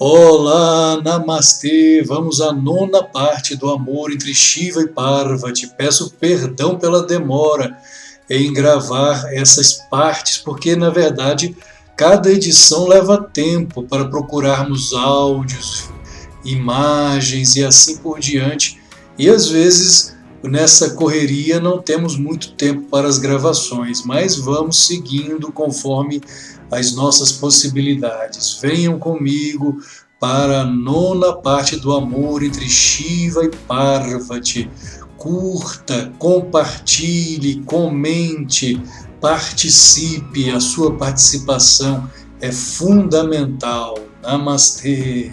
Olá, Namastê! Vamos à nona parte do amor entre Shiva e Parvati. Peço perdão pela demora em gravar essas partes, porque na verdade cada edição leva tempo para procurarmos áudios, imagens e assim por diante. E às vezes nessa correria não temos muito tempo para as gravações, mas vamos seguindo conforme as nossas possibilidades. Venham comigo para a nona parte do amor entre Shiva e Parvati. Curta, compartilhe, comente, participe. A sua participação é fundamental. Namastê!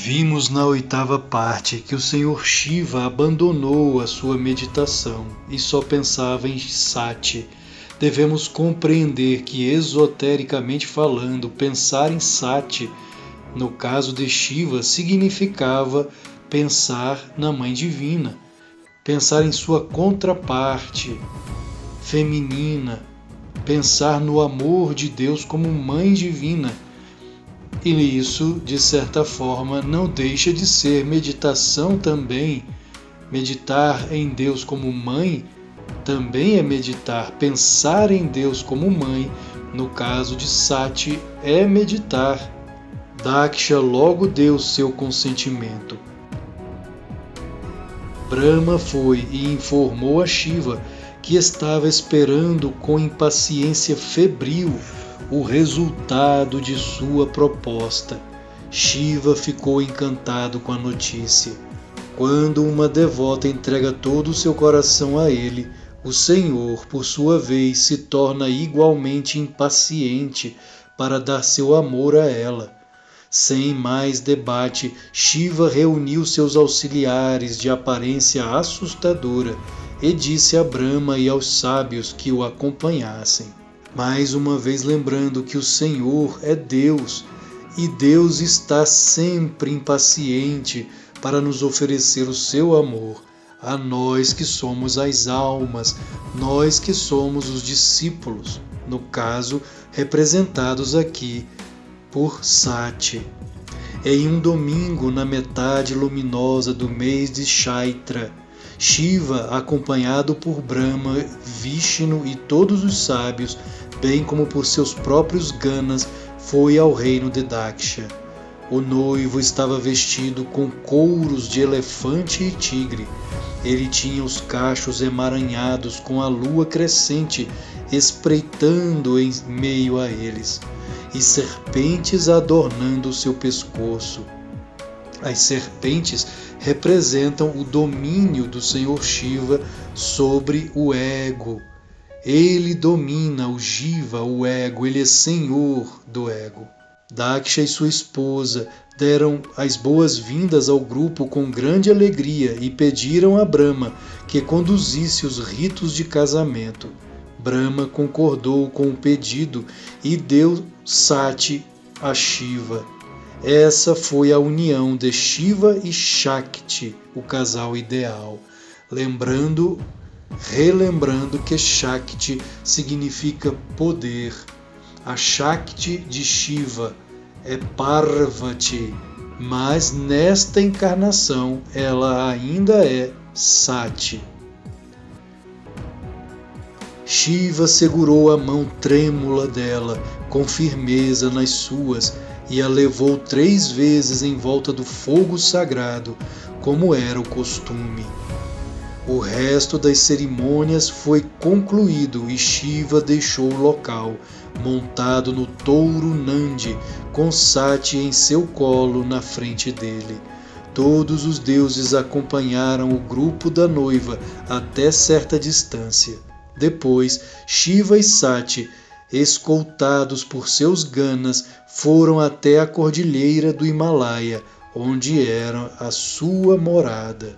Vimos na oitava parte que o Senhor Shiva abandonou a sua meditação e só pensava em Sati. Devemos compreender que, esotericamente falando, pensar em Sati, no caso de Shiva, significava pensar na Mãe Divina, pensar em sua contraparte feminina, pensar no amor de Deus como Mãe Divina. E isso, de certa forma, não deixa de ser meditação também. Meditar em Deus como mãe também é meditar. Pensar em Deus como mãe, no caso de Sati, é meditar. Daksha logo deu seu consentimento. Brahma foi e informou a Shiva que estava esperando com impaciência febril o resultado de sua proposta. Shiva ficou encantado com a notícia. Quando uma devota entrega todo o seu coração a ele, o Senhor, por sua vez, se torna igualmente impaciente para dar seu amor a ela. Sem mais debate, Shiva reuniu seus auxiliares de aparência assustadora e disse a Brahma e aos sábios que o acompanhassem. Mais uma vez lembrando que o Senhor é Deus e Deus está sempre impaciente para nos oferecer o seu amor a nós que somos as almas, nós que somos os discípulos, no caso representados aqui por Sati. Em um domingo na metade luminosa do mês de Chaitra, Shiva, acompanhado por Brahma, Vishnu e todos os sábios, bem como por seus próprios ganas, foi ao reino de Daksha. O noivo estava vestido com couros de elefante e tigre. Ele tinha os cachos emaranhados com a lua crescente espreitando em meio a eles, e serpentes adornando o seu pescoço. As serpentes representam o domínio do Senhor Shiva sobre o ego. Ele domina o Jiva, o ego, ele é senhor do ego. Daksha e sua esposa deram as boas-vindas ao grupo com grande alegria e pediram a Brahma que conduzisse os ritos de casamento. Brahma concordou com o pedido e deu Sati a Shiva. Essa foi a união de Shiva e Shakti, o casal ideal. Relembrando que Shakti significa poder. A Shakti de Shiva é Parvati, mas nesta encarnação ela ainda é Sati. Shiva segurou a mão trêmula dela com firmeza nas suas e a levou 3 vezes em volta do fogo sagrado, como era o costume. O resto das cerimônias foi concluído e Shiva deixou o local, montado no touro Nandi, com Sati em seu colo na frente dele. Todos os deuses acompanharam o grupo da noiva até certa distância. Depois, Shiva e Sati, escoltados por seus ganas, foram até a cordilheira do Himalaia, onde era a sua morada.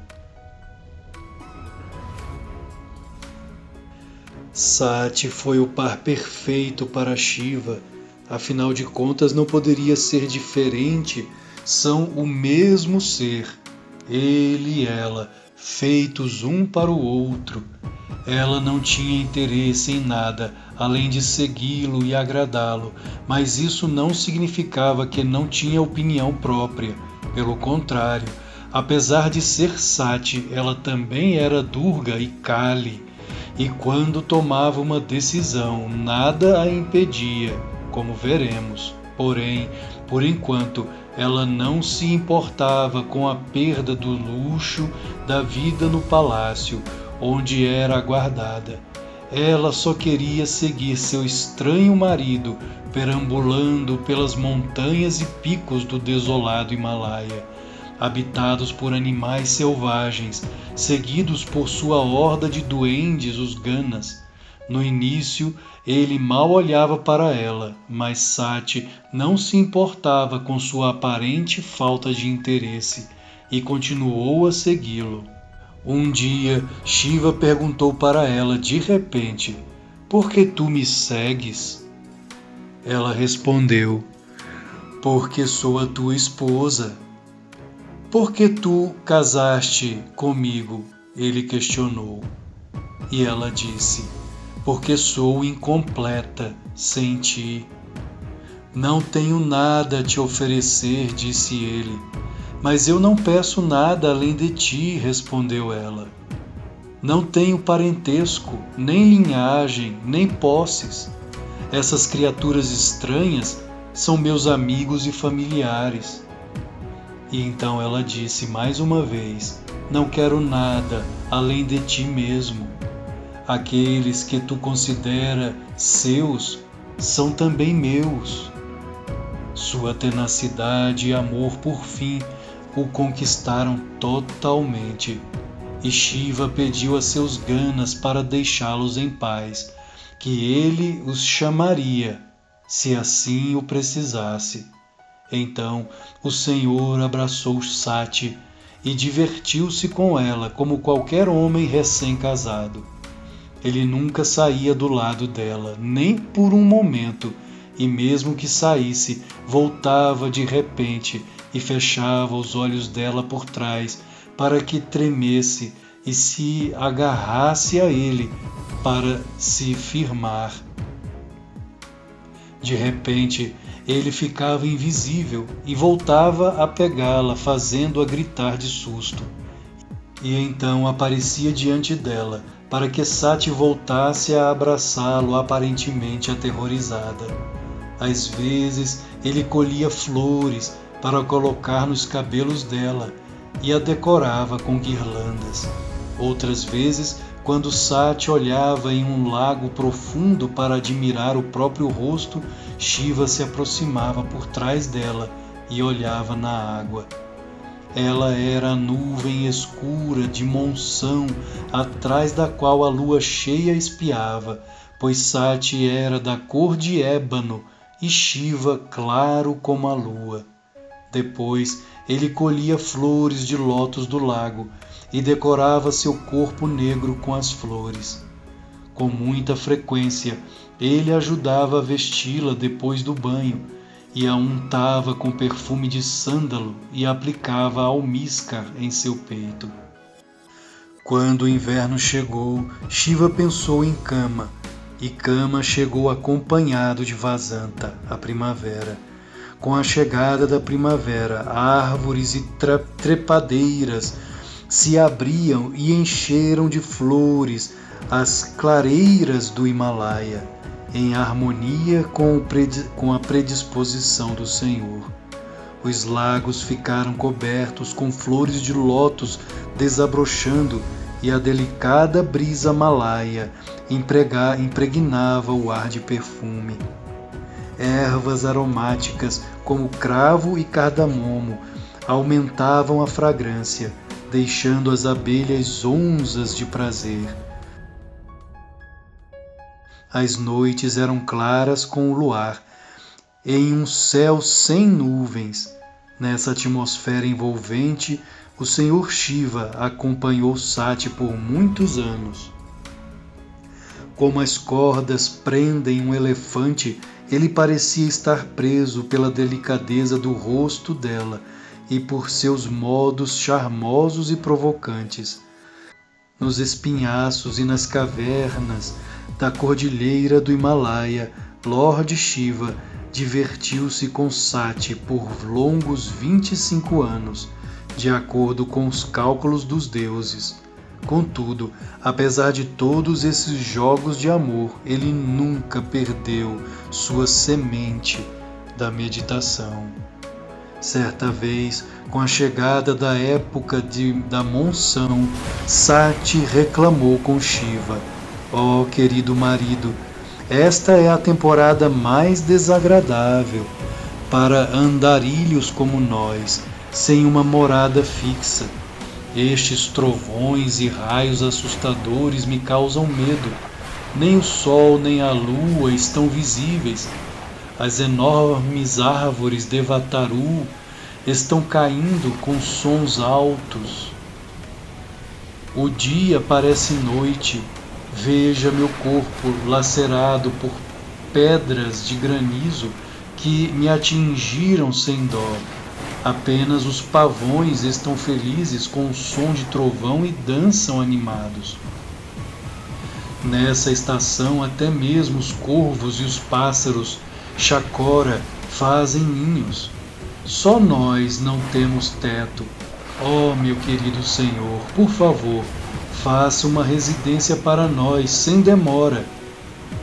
Sati foi o par perfeito para Shiva, afinal de contas não poderia ser diferente, são o mesmo ser, ele e ela, feitos um para o outro. Ela não tinha interesse em nada, além de segui-lo e agradá-lo, mas isso não significava que não tinha opinião própria. Pelo contrário, apesar de ser Sati, ela também era Durga e Kali, e quando tomava uma decisão, nada a impedia, como veremos. Porém, por enquanto, ela não se importava com a perda do luxo da vida no palácio, onde era aguardada. Ela só queria seguir seu estranho marido, perambulando pelas montanhas e picos do desolado Himalaia, habitados por animais selvagens, seguidos por sua horda de duendes, os Ganas. No início, ele mal olhava para ela, mas Sati não se importava com sua aparente falta de interesse e continuou a segui-lo. Um dia, Shiva perguntou para ela de repente: "Por que tu me segues?" Ela respondeu: "Porque sou a tua esposa." "Por que tu casaste comigo?" ele questionou. E ela disse: "Porque sou incompleta sem ti." "Não tenho nada a te oferecer", disse ele. "Mas eu não peço nada além de ti", respondeu ela. "Não tenho parentesco, nem linhagem, nem posses. Essas criaturas estranhas são meus amigos e familiares." E então ela disse mais uma vez: "Não quero nada além de ti mesmo. Aqueles que tu considera seus são também meus." Sua tenacidade e amor por fim o conquistaram totalmente, e Shiva pediu a seus Ganas para deixá-los em paz, que ele os chamaria, se assim o precisasse. Então o Senhor abraçou Sati e divertiu-se com ela como qualquer homem recém-casado. Ele nunca saía do lado dela, nem por um momento, e mesmo que saísse, voltava de repente e fechava os olhos dela por trás para que tremesse e se agarrasse a ele para se firmar. De repente, ele ficava invisível e voltava a pegá-la, fazendo-a gritar de susto. E então aparecia diante dela, para que Sati voltasse a abraçá-lo, aparentemente aterrorizada. Às vezes, ele colhia flores para colocar nos cabelos dela e a decorava com guirlandas. Outras vezes, quando Sati olhava em um lago profundo para admirar o próprio rosto, Shiva se aproximava por trás dela e olhava na água. Ela era a nuvem escura de monção, atrás da qual a lua cheia espiava, pois Sati era da cor de ébano e Shiva claro como a lua. Depois ele colhia flores de lótus do lago e decorava seu corpo negro com as flores. Com muita frequência, ele ajudava a vesti-la depois do banho, e a untava com perfume de sândalo e aplicava almíscar em seu peito. Quando o inverno chegou, Shiva pensou em Kama, e Kama chegou acompanhado de Vasanta, a primavera. Com a chegada da primavera, árvores e trepadeiras se abriam e encheram de flores as clareiras do Himalaia, em harmonia com a predisposição do Senhor. Os lagos ficaram cobertos com flores de lótus desabrochando e a delicada brisa malaia impregnava o ar de perfume. Ervas aromáticas como cravo e cardamomo aumentavam a fragrância, deixando as abelhas zonzas de prazer. As noites eram claras com o luar, em um céu sem nuvens. Nessa atmosfera envolvente, o Senhor Shiva acompanhou Sati por muitos anos. Como as cordas prendem um elefante, ele parecia estar preso pela delicadeza do rosto dela e por seus modos charmosos e provocantes. Nos espinhaços e nas cavernas da cordilheira do Himalaia, Lord Shiva divertiu-se com Sati por longos 25 anos, de acordo com os cálculos dos deuses. Contudo, apesar de todos esses jogos de amor, ele nunca perdeu sua semente da meditação. Certa vez, com a chegada da época da monção, Sati reclamou com Shiva: "Ó querido marido, esta é a temporada mais desagradável para andarilhos como nós, sem uma morada fixa. Estes trovões e raios assustadores me causam medo. Nem o sol nem a lua estão visíveis. As enormes árvores de Vataru estão caindo com sons altos. O dia parece noite. Veja meu corpo lacerado por pedras de granizo que me atingiram sem dó. Apenas os pavões estão felizes com o som de trovão e dançam animados. Nessa estação, até mesmo os corvos e os pássaros chacora fazem ninhos. Só nós não temos teto. Oh, meu querido Senhor, por favor, faça uma residência para nós, sem demora."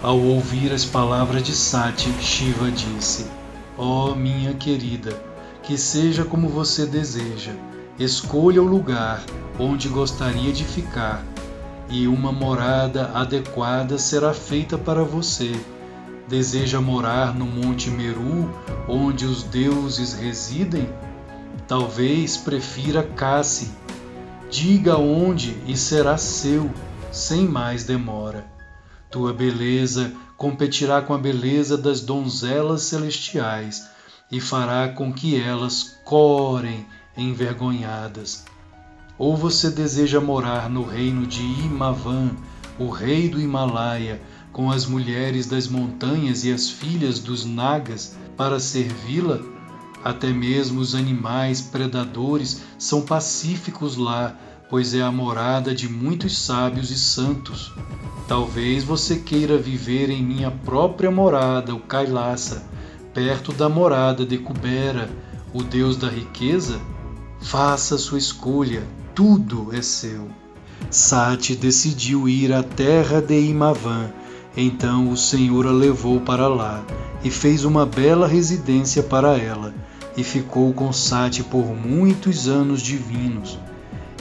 Ao ouvir as palavras de Sati, Shiva disse: "Oh, minha querida, que seja como você deseja. Escolha o lugar onde gostaria de ficar, e uma morada adequada será feita para você. Deseja morar no Monte Meru, onde os deuses residem? Talvez prefira Kasi. Diga onde e será seu, sem mais demora. Tua beleza competirá com a beleza das donzelas celestiais e fará com que elas corem envergonhadas. Ou você deseja morar no reino de Himavan, o rei do Himalaia, com as mulheres das montanhas e as filhas dos Nagas, para servi-la? Até mesmo os animais predadores são pacíficos lá, pois é a morada de muitos sábios e santos. Talvez você queira viver em minha própria morada, o Kailasa, perto da morada de Kubera, o deus da riqueza? Faça sua escolha, tudo é seu." Sati decidiu ir à terra de Himavan. Então o Senhor a levou para lá e fez uma bela residência para ela, e ficou com Sati por muitos anos divinos.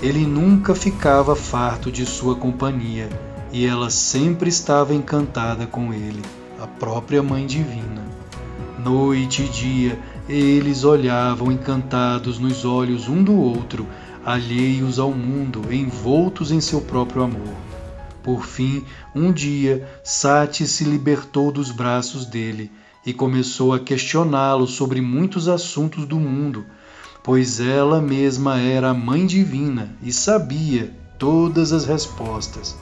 Ele nunca ficava farto de sua companhia, e ela sempre estava encantada com ele, a própria Mãe Divina. Noite e dia, eles olhavam encantados nos olhos um do outro, alheios ao mundo, envoltos em seu próprio amor. Por fim, um dia, Sati se libertou dos braços dele e começou a questioná-lo sobre muitos assuntos do mundo, pois ela mesma era a Mãe Divina e sabia todas as respostas.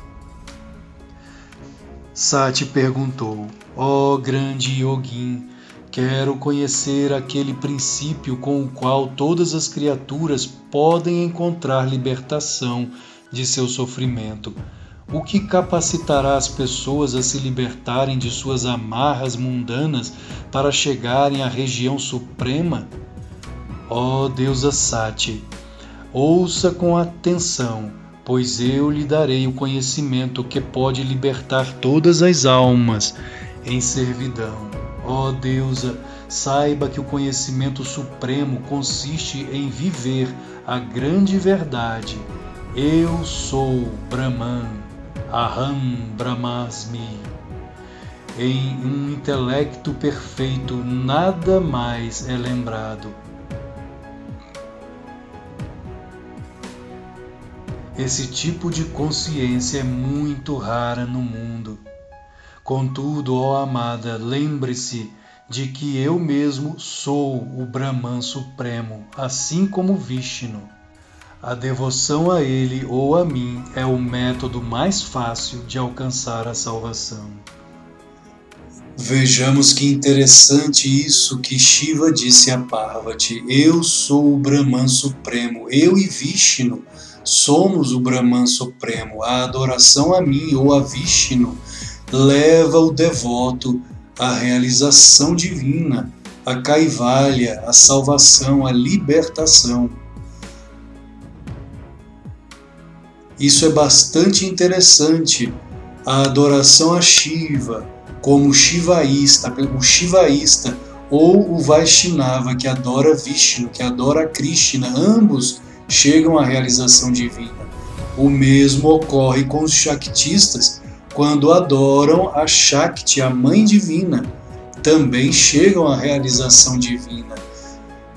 Sati perguntou: "Ó grande Yogin, Quero conhecer aquele princípio com o qual todas as criaturas podem encontrar libertação de seu sofrimento. O que capacitará as pessoas a se libertarem de suas amarras mundanas para chegarem à região suprema? Ó deusa Sati, ouça com atenção, pois eu lhe darei o conhecimento que pode libertar todas as almas em servidão. Ó deusa, saiba que o conhecimento supremo consiste em viver a grande verdade. Eu sou Brahman, Aham Brahmasmi. Em um intelecto perfeito, nada mais é lembrado. Esse tipo de consciência é muito rara no mundo. Contudo, ó amada, lembre-se de que eu mesmo sou o Brahman Supremo, assim como Vishnu. A devoção a ele ou a mim é o método mais fácil de alcançar a salvação. Vejamos que interessante isso que Shiva disse a Parvati. Eu sou o Brahman Supremo, eu e Vishnu somos o Brahman Supremo. A adoração a mim ou a Vishnu leva o devoto à realização divina, a Kaivalya, a salvação, a libertação. Isso é bastante interessante. A adoração a Shiva, como o Shivaísta ou o Vaishnava, que adora Vishnu, que adora Krishna, ambos chegam à realização divina. O mesmo ocorre com os Shaktistas, quando adoram a Shakti, a Mãe Divina, também chegam à realização divina.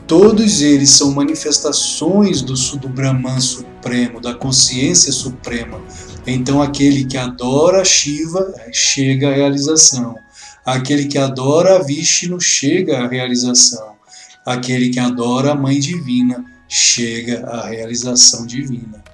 Todos eles são manifestações do Brahman Supremo, da consciência suprema. Então aquele que adora Shiva chega à realização. Aquele que adora Vishnu chega à realização. Aquele que adora a Mãe Divina chega à realização divina.